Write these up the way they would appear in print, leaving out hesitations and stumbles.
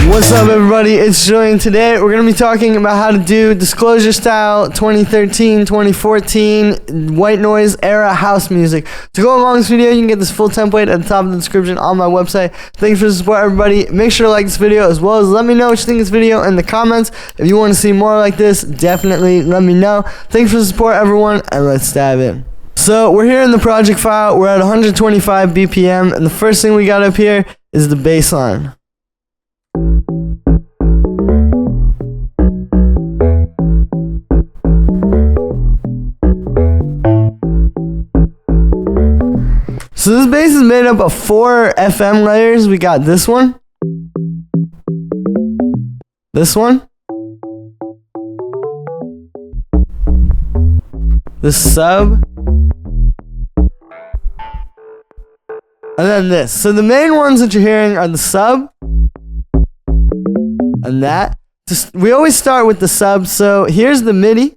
What's up, everybody? It's Julian. Today we're going to be talking about how to do Disclosure style 2013-2014 white noise era house music. To go along with this video, you can get this full template at the top of the description on my website. Thanks for the support, everybody. Make sure to like this video, as well as let me know what you think of this video in the comments. If you want to see more like this, definitely let me know. Thanks for the support, everyone, and let's dive in. So we're here in the project file. We're at 125 BPM, and the first thing we got up here is the bass line. So this bass is made up of 4 FM layers. We got this one, this one, this sub, and then this. So the main ones that you're hearing are the sub and that. We always start with the sub. So here's the MIDI.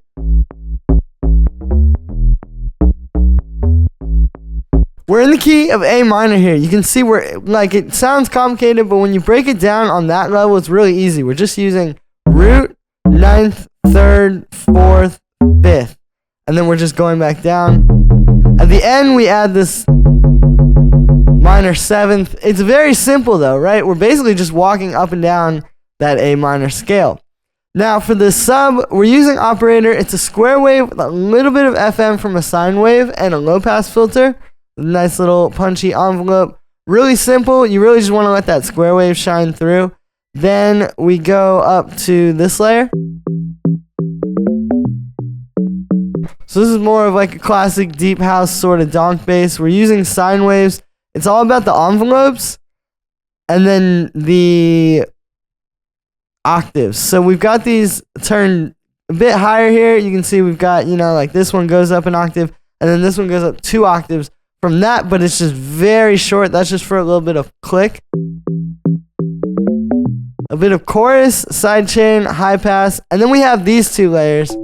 We're in the key of A minor here. You can see where, like, it sounds complicated, but when you break it down on that level, it's really easy. We're just using root, 9th, 3rd, 4th, 5th, and then we're just going back down. At the end, we add this minor 7th. It's very simple though, right? We're basically just walking up and down that A minor scale. Now for the sub, we're using operator. It's a square wave with a little bit of FM from a sine wave and a low pass filter. Nice little punchy envelope. Really simple. You really just want to let that square wave shine through. Then we go up to this layer. So this is more of like a classic deep house sort of donk bass. We're using sine waves. It's all about the envelopes and then the octaves. So we've got these turned a bit higher here. You can see we've got, like this one goes up an octave and then this one goes up 2 octaves from that, but it's just very short. That's just for a little bit of click. A bit of chorus, sidechain, high pass, and then we have these 2 layers.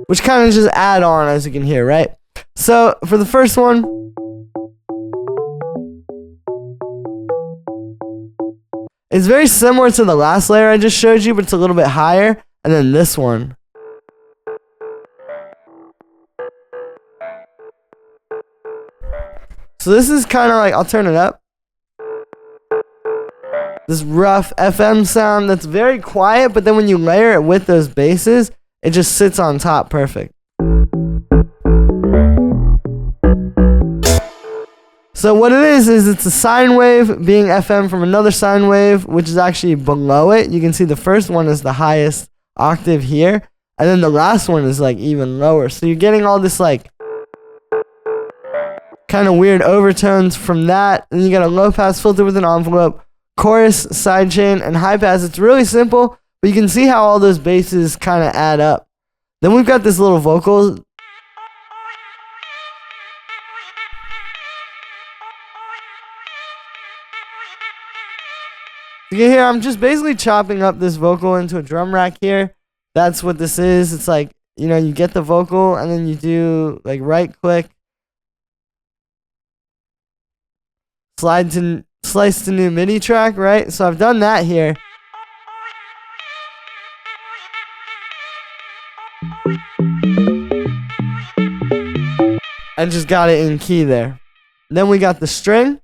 Which kind of just add on, as you can hear, right? So for the first one, it's very similar to the last layer I just showed you, but it's a little bit higher. And then this one. So this is kind of like, I'll turn it up. This rough FM sound that's very quiet, but then when you layer it with those basses, it just sits on top perfect. So what it is it's a sine wave being FM from another sine wave, which is actually below it. You can see the first one is the highest octave here, and then the last one is like even lower. So you're getting all this like kind of weird overtones from that. And you got a low pass filter with an envelope, chorus, sidechain, and high pass. It's really simple, but you can see how all those basses kind of add up. Then we've got this little vocal. You can hear I'm just basically chopping up this vocal into a drum rack here. That's what this is. It's like, you get the vocal and then you do like right click, slice to new MIDI track, right? So I've done that here. And just got it in key there. Then we got the string.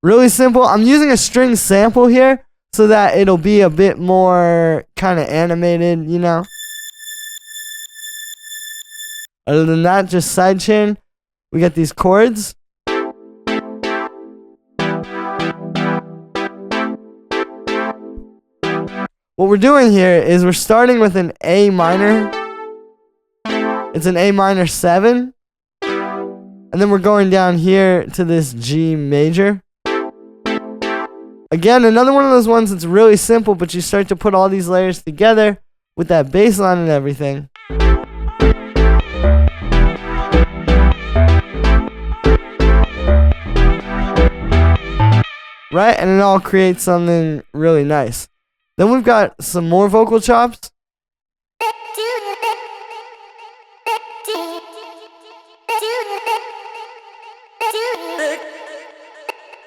Really simple. I'm using a string sample here so that it'll be a bit more kind of animated, Other than that, just sidechain. We got these chords. What we're doing here is we're starting with an A minor. It's an A minor 7. And then we're going down here to this G major. Again, another one of those ones that's really simple, but you start to put all these layers together with that bass line and everything. right? And it all creates something really nice. Then we've got some more vocal chops.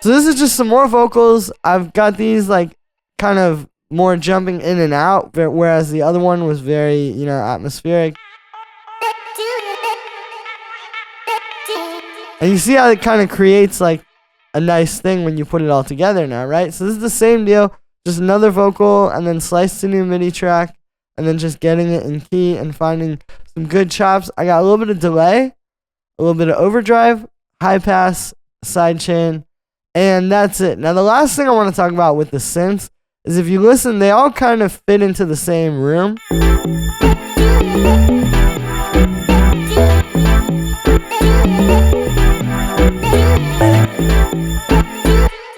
So this is just some more vocals. I've got these like kind of more jumping in and out, whereas the other one was very, you know, atmospheric. And you see how it kind of creates like a nice thing when you put it all together now, right? So this is the same deal, just another vocal and then sliced to new MIDI track and then just getting it in key and finding some good chops. I got a little bit of delay, a little bit of overdrive, high pass, sidechain, and that's it. Now the last thing I want to talk about with the synths is if you listen, they all kind of fit into the same room.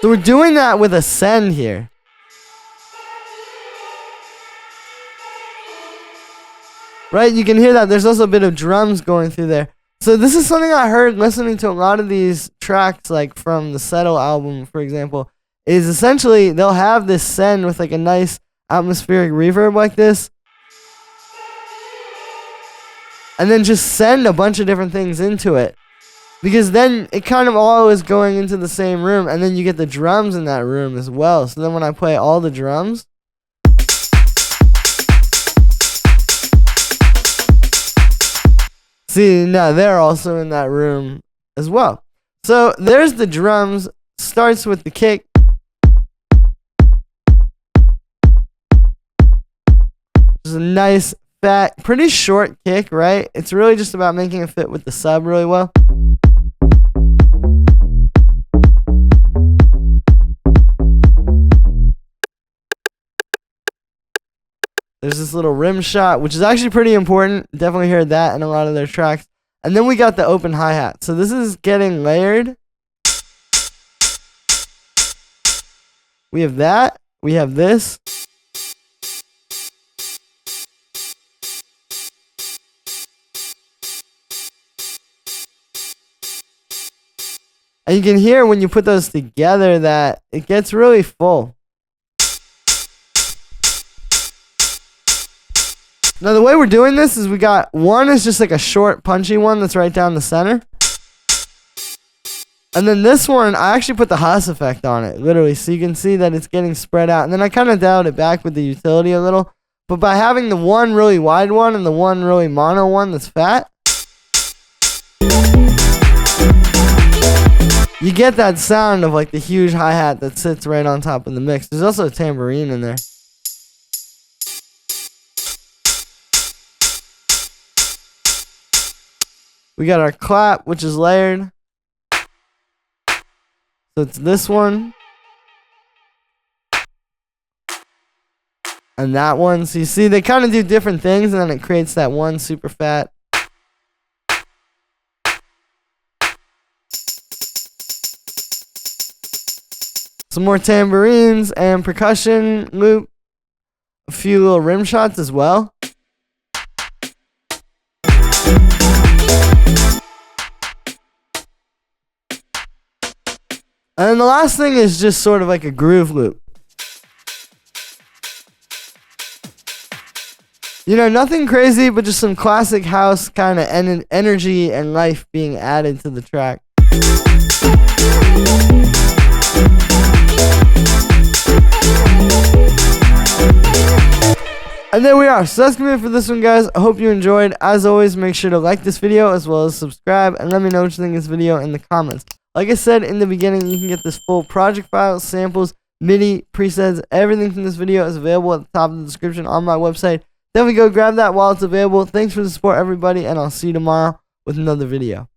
So we're doing that with a send here. Right, you can hear that. There's also a bit of drums going through there. So this is something I heard listening to a lot of these tracks, like from the Settle album, for example, is essentially they'll have this send with like a nice atmospheric reverb like this. And then just send a bunch of different things into it. Because then it kind of all is going into the same room, and then you get the drums in that room as well. So then when I play all the drums, see, now they're also in that room as well. So there's the drums, starts with the kick. Just a nice, fat, pretty short kick, right? It's really just about making it fit with the sub really well. There's this little rim shot, which is actually pretty important. Definitely heard that in a lot of their tracks. And then we got the open hi-hat. So this is getting layered. We have that. We have this. And you can hear when you put those together that it gets really full. Now the way we're doing this is we got one is just like a short punchy one that's right down the center. And then this one, I actually put the Haas effect on it, literally, so you can see that it's getting spread out. And then I kind of dialed it back with the utility a little. But by having the one really wide one and the one really mono one that's fat, you get that sound of like the huge hi-hat that sits right on top of the mix. There's also a tambourine in there. We got our clap, which is layered. So it's this one. And that one. So you see, they kind of do different things, and then it creates that one super fat. Some more tambourines and percussion loop. A few little rim shots as well. And then the last thing is just sort of like a groove loop. You know, nothing crazy, but just some classic house kind of energy and life being added to the track. And there we are. So that's going to be it for this one, guys. I hope you enjoyed. As always, make sure to like this video as well as subscribe. And let me know what you think of this video in the comments. Like I said in the beginning, you can get this full project file, samples, MIDI, presets, everything from this video is available at the top of the description on my website. Definitely go grab that while it's available. Thanks for the support, everybody, and I'll see you tomorrow with another video.